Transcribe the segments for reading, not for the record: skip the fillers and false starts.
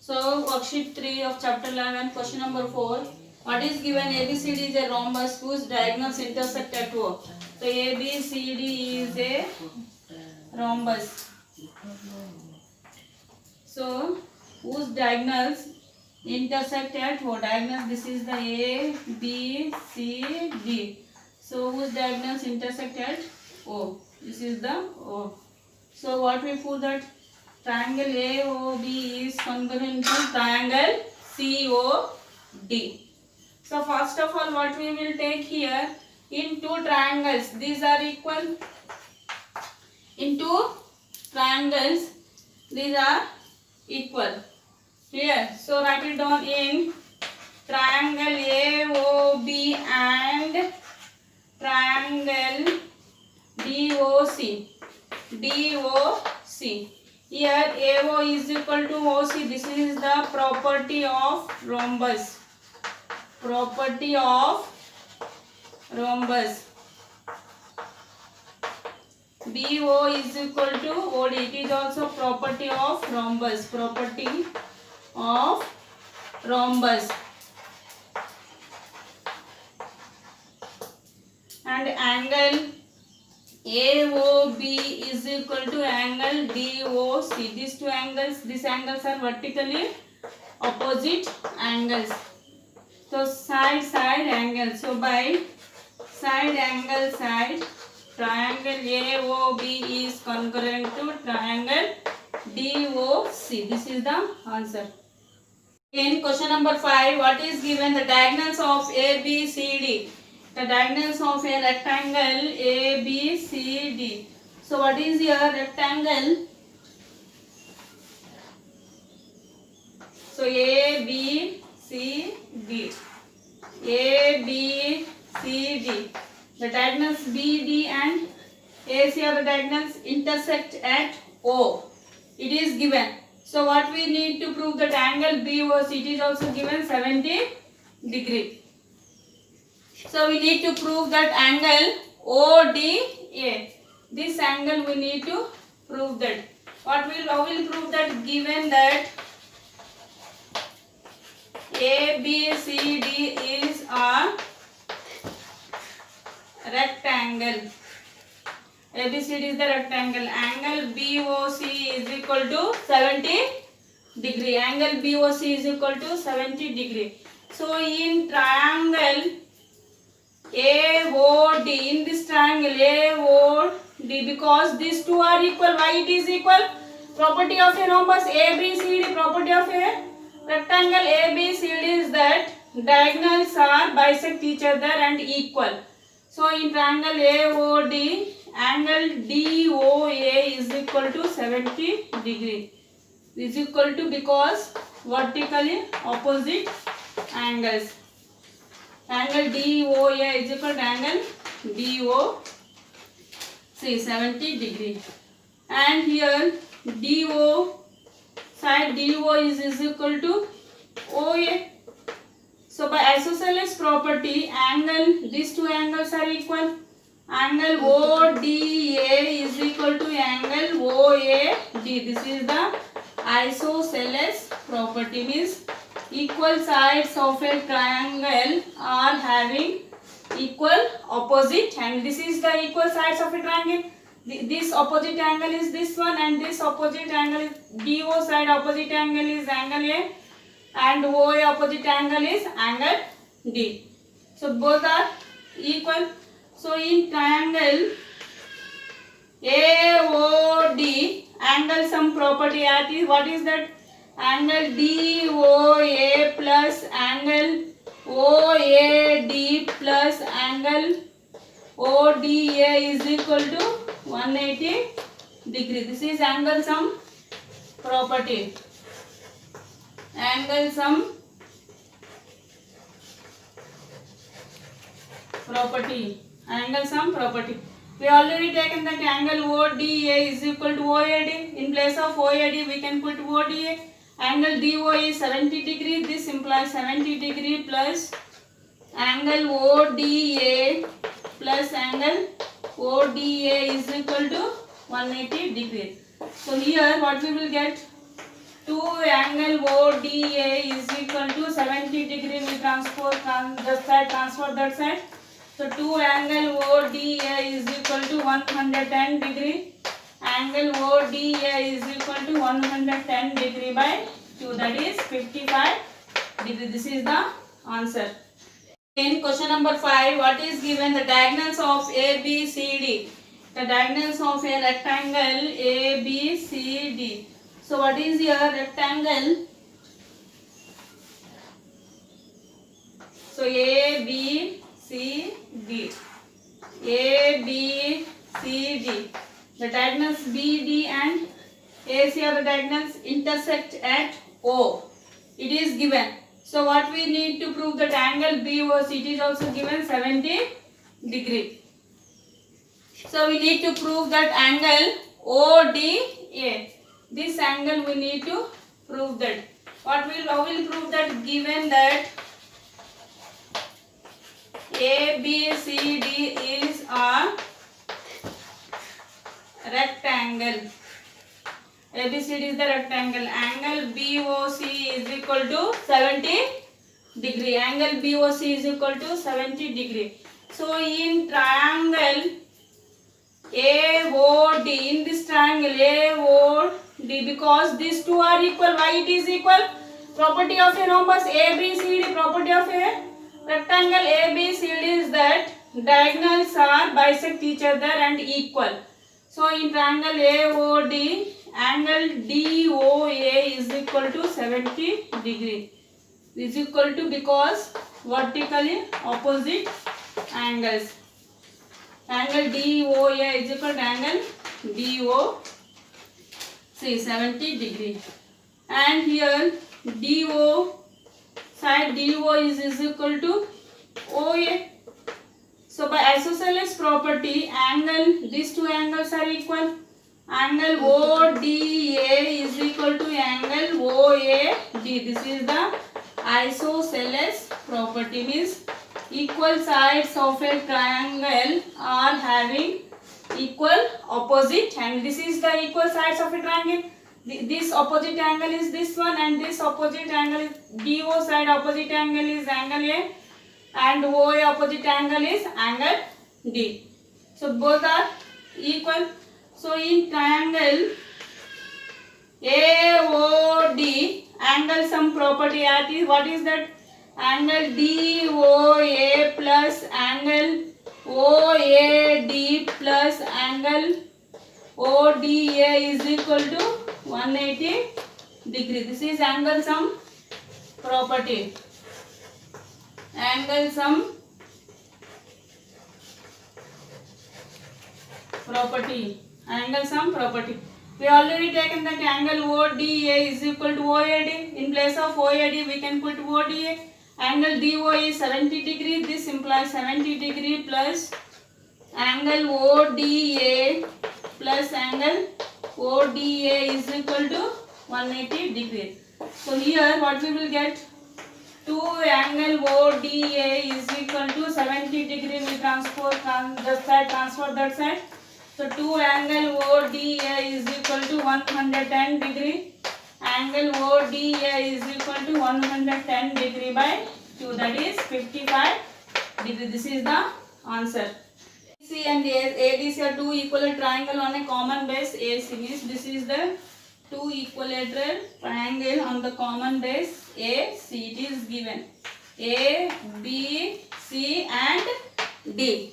So worksheet 3 of chapter 11, question number 4. What is given? ABCD is a rhombus whose diagonals intersect at O. So ABCD is a rhombus. So whose diagonals intersect at O. Diagonals, this is the A, B, C, D. So whose diagonals intersect at O. This is the O. So what we prove that triangle AOB is congruent to triangle COD. So first of all, what we will take here, in two triangles, these are equal. In two triangles, these are equal. Here, so write it down. In triangle AOB and triangle DOC. Here AO is equal to OC. This is the property of rhombus. Property of rhombus. BO is equal to OD. It is also property of rhombus. Property of rhombus. And angle AOB is equal to angle DOC. These two angles, these angles are vertically opposite angles. So side angle. So by side angle side, triangle AOB is congruent to triangle DOC. This is the answer. In question number 5, what is given? The diagonals of ABCD. The diagonals of a rectangle ABCD. So what is your rectangle? So ABCD. ABCD. The diagonals BD and AC are the diagonals intersect at O. It is given. So what we need to prove that angle BOC, it is also given 70 degree. So we need to prove that angle ODA. This angle we need to prove that. How will prove that? Given that ABCD is a rectangle. ABCD is the rectangle. Angle BOC is equal to 70 degree. Angle BOC is equal to 70 degree. So in triangle AOD, in this triangle AOD, because these two are equal, why it is equal? Property of a rhombus ABCD, property of a rectangle ABCD is that diagonals are bisect each other and equal. So in triangle AOD, angle DOA is equal to 70 degree. Is equal to because vertically opposite angles. Angle DOA is equal to angle DOC 70 degree. And here DO side DO is equal to OA. So by isosceles property, angle, these two angles are equal. Angle ODA is equal to angle OAD. This is the isosceles property, means equal sides of a triangle are having equal opposite angle. This is the equal sides of a triangle. This opposite angle is this one, and this opposite angle is DO side opposite angle is angle A, and OA opposite angle is angle D. So both are equal. So in triangle AOD, angle sum property at is, what is that? Angle DOA plus angle OAD plus angle ODA is equal to 180 degree. This is angle sum property. Angle sum property. Angle sum property. We already taken that angle ODA is equal to OAD. In place of OAD, we can put ODA. Angle DOA is 70 degree. This implies 70 degree plus angle ODA plus angle ODA is equal to 180 degree. So here what we will get? 2 angle ODA is equal to 70 degree. We transpose this side, transfer that side. So 2 angle ODA is equal to 110 degree. Angle ODA is equal to 110 degree by 2, that is 55 degree. This is the answer. In question number 5, what is given? The diagonals of ABCD. The diagonals of a rectangle ABCD. So what is your rectangle? So ABCD. ABCD. The diagonals BD and AC are the diagonals intersect at O. It is given. So what we need to prove that angle BOC, it is also given 70 degree. So we need to prove that angle ODA. This angle we need to prove that. How will prove that? Given that ABCD is a rectangle. ABCD is the rectangle. Angle BOC is equal to 70 degree. Angle BOC is equal to 70 degree. So in triangle AOD, in this triangle AOD, because these two are equal, why it is equal? Property of a rhombus ABCD, property of a rectangle ABCD is that diagonals are bisect each other and equal. So in triangle AOD, angle DOA is equal to 70 degree. Is equal to because vertically opposite angles. Angle DOA is equal to angle DOC 70 degree. And here DO side DO is equal to OA. So by isosceles property, angle, these two angles are equal. Angle ODA is equal to angle OAD. This is the isosceles property, means equal sides of a triangle are having equal opposite angle. This is the equal sides of a triangle. This opposite angle is this one, and this opposite angle is DO side opposite angle is angle A, and OA opposite angle is angle D. So both are equal. So in triangle AOD, angle sum property at is, what is that? Angle DOA plus angle OAD plus angle ODA is equal to 180 degree. This is angle sum property. Angle sum property. Angle sum property. We already taken that angle ODA is equal to OAD. In place of OAD we can put ODA. Angle DOA is 70 degree. This implies 70 degree plus angle ODA plus angle ODA is equal to 180 degree. So here what we will get? 2 angle ODA is equal to 70 degree. We transpose this side, transfer that side. So 2 angle ODA is equal to 110 degree. Angle ODA is equal to 110 degree by 2, that is 55 degree. This is the answer. AC and ADC are two equilateral triangle on a common base. AC means this is the two equilateral triangle on the common base AC. It is given A, B, C and D.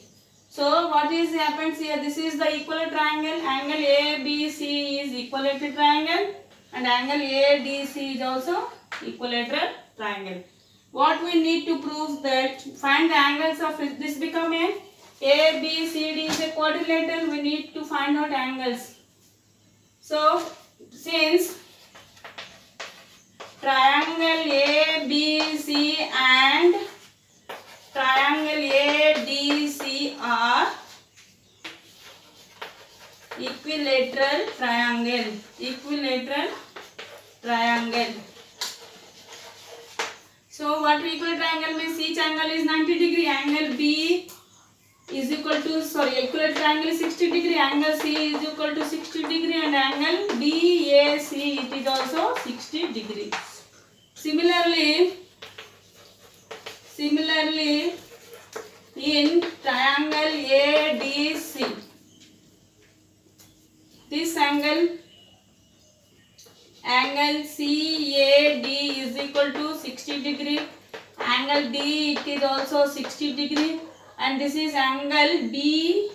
So what is happens here? This is the equilateral triangle. Angle ABC is equilateral triangle, and angle ADC is also equilateral triangle. What we need to prove that find the angles of it. This become a ABCD is a quadrilateral. We need to find out angles. So since triangle ABC and triangle ADC are equilateral triangle. Equilateral triangle. So what equilateral triangle means? Each angle is 90 degree. Angle B is equal to, sorry, equilateral triangle is 60 degree, angle C is equal to 60 degree, and angle BAC it is also 60 degree. Similarly in triangle ADC, this angle CAD is equal to 60 degree, angle D it is also 60 degree, and this is angle BCA,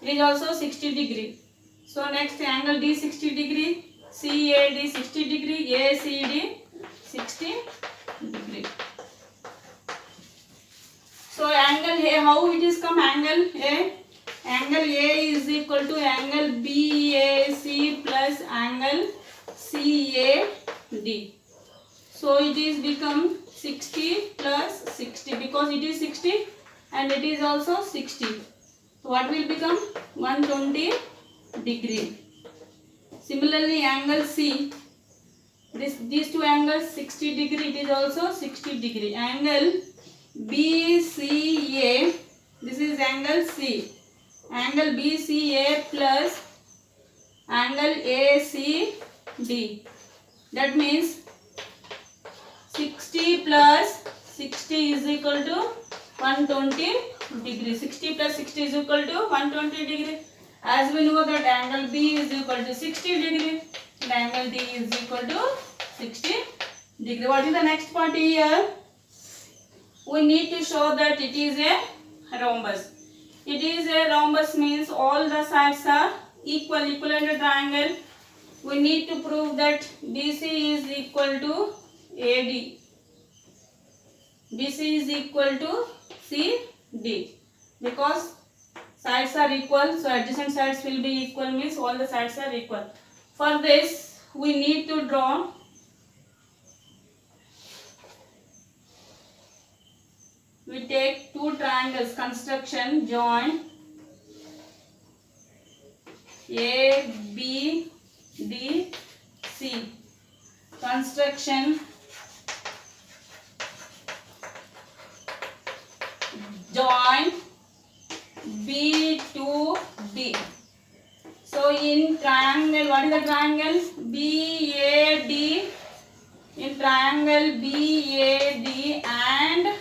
it is also 60 degree. So next angle D 60 degree, CAD 60 degree, ACD 60 degree. So angle A, how it is come? Angle A is equal to angle BAC plus angle CAD. So it is become 60 plus 60, because it is 60 and it is also 60. So what will become? 120 degree. Similarly angle C, these two angles 60 degree, it is also 60 degree. Angle BCA, this is angle C, angle BCA plus angle ACD, that means 60 plus 60 is equal to 120 degree. 60 plus 60 is equal to 120 degree. As we know that angle B is equal to 60 degree and angle D is equal to 60 degree. What is the next part here? We need to show that it is a rhombus. It is a rhombus means all the sides are equal, equilateral triangle. We need to prove that BC is equal to AD. BC is equal to CD, because sides are equal, so adjacent sides will be equal, means all the sides are equal. For this we need to draw we take two triangles, construction, join A, B, D, C. Construction, join B to D. So in triangle, what is the triangle? BAD. In triangle BAD and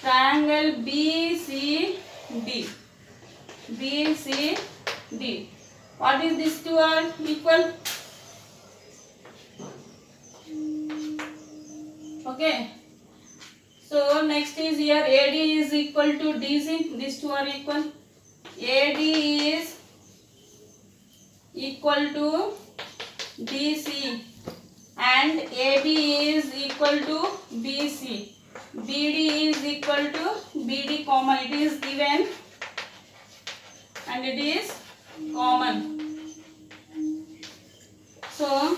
triangle BCD. BCD. What is these two are equal? Okay. So next is here AD is equal to DC. These two are equal. AD is equal to DC and AB is equal to BC. BD is equal to BD comma. It is given and it is common. So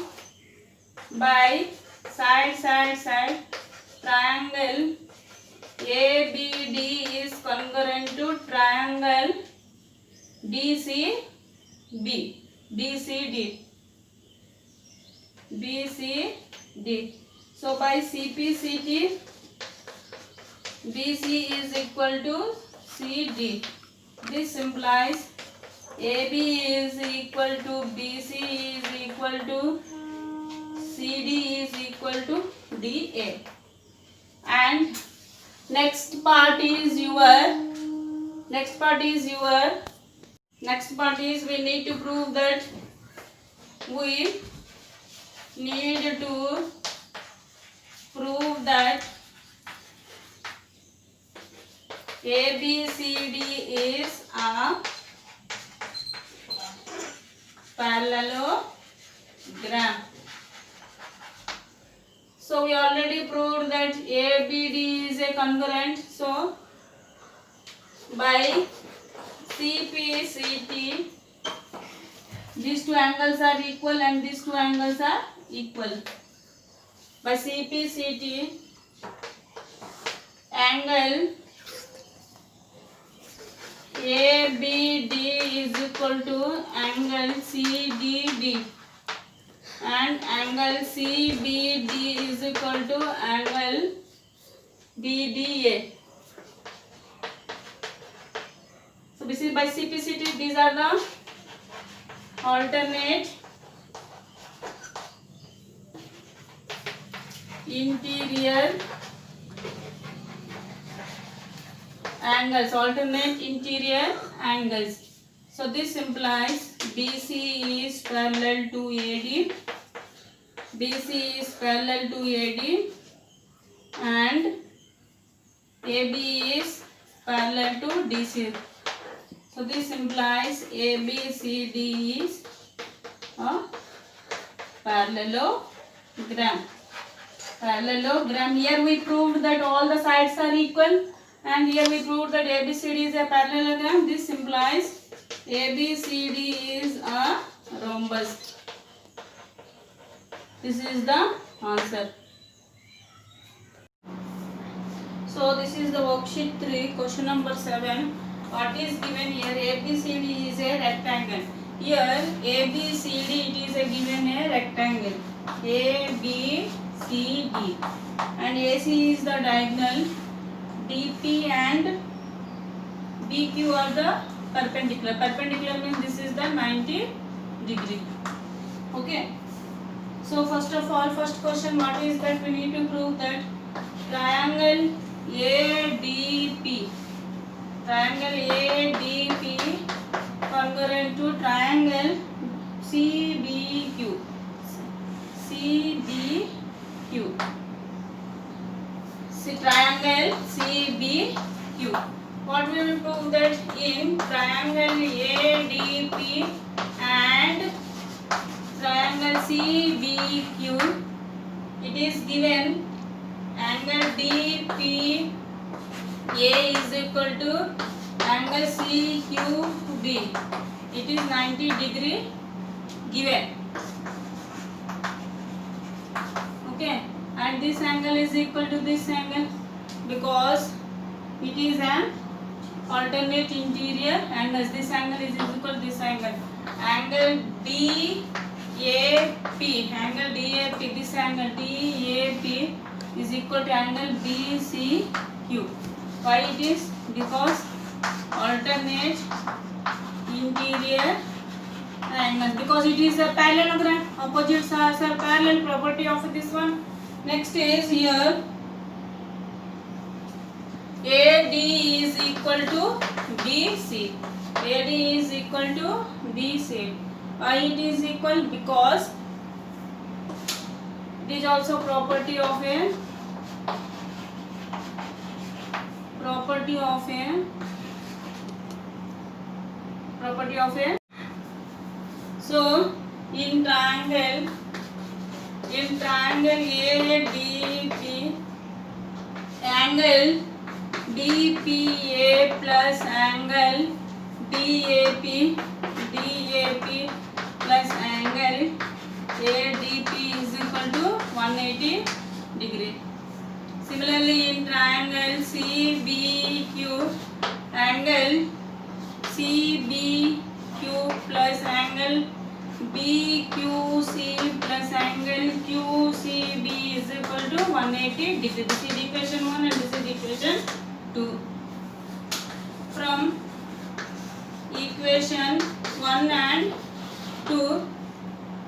by side triangle ABD is congruent to triangle DCD. So by CPCT, BC is equal to CD. This implies AB is equal to BC is equal to CD is equal to DA. And next part is we need to prove that ABCD is a parallelogram. So we already proved that ABD is a congruent. So by CPCT, these two angles are equal and these two angles are equal. By CPCT, angle ABD is equal to angle CDD and angle CBD is equal to angle BDA. This is by simplicity. These are the alternate interior angles. Alternate interior angles. So this implies BC is parallel to AD. BC is parallel to AD and AB is parallel to DC. So this implies ABCD is a parallelogram. Parallelogram. Here we proved that all the sides are equal, and here we proved that ABCD is a parallelogram. This implies ABCD is a rhombus. This is the answer. So this is the worksheet 3, question number 7. What is given here? ABCD is a rectangle. Here ABCD, it is a given a rectangle. ABCD and AC is the diagonal. DP and BQ are the perpendicular. Perpendicular means this is the 90 degree. Okay. So first of all, first question, what is that? We need to prove that triangle ADP, triangle ADP congruent to triangle CBQ. CBQ. Triangle CBQ. What we will prove that in triangle ADP and triangle CBQ, it is given angle DPA is equal to angle CQB. It is 90 degree given. Okay, and this angle is equal to this angle because it is an alternate interior angles. This angle is equal to this angle. Angle DAP, angle DAP, this angle DAP is equal to angle BCQ. Why it is? Because alternate interior angles. Because it is a parallelogram. Opposites are parallel, property of this one. Next is here AD is equal to BC. AD is equal to BC. Why it is equal? Because it is also property of a so in triangle ADP, angle DPA plus angle DAP plus angle ADP is equal to 180 degree. Similarly, in triangle CBQ, angle CBQ plus angle BQC plus angle QCB is equal to 180 degree. This is equation 1 and this is equation 2. From equation 1 and 2,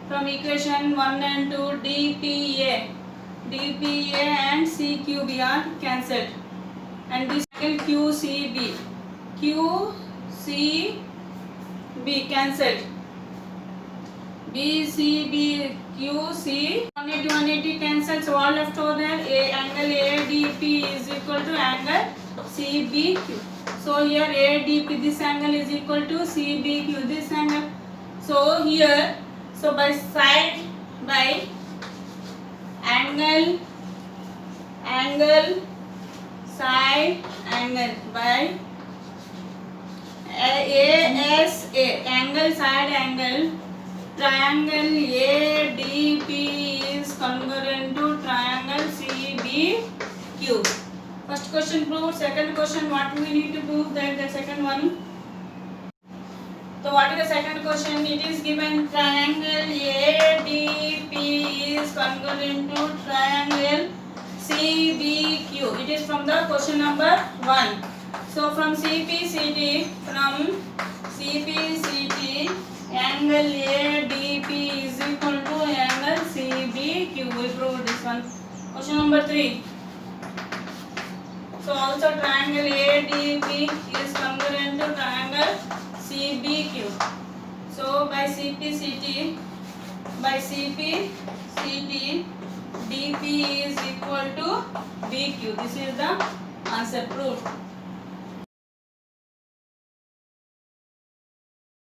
from equation 1 and 2, DPA and CQB are cancelled, and this angle QCB cancelled. BCB QC 180 cancels. So all left over there. Angle ADP is equal to angle CBQ. So here ADP, this angle is equal to CBQ, this angle. So here, so by side, by angle, side, angle, by ASA, angle, side, angle, triangle ADP is congruent to triangle CBQ. First question proved. Second question, what we need to prove? That the second one. So what is the second question? It is given triangle ADP is congruent to triangle CBQ. It is from the question number 1. So from CPCT, angle ADP is equal to angle CBQ. We proved this one. Question number 3. So also triangle ADP is congruent to triangle CBQ. So by CPCT, DP is equal to BQ. This is the answer proved.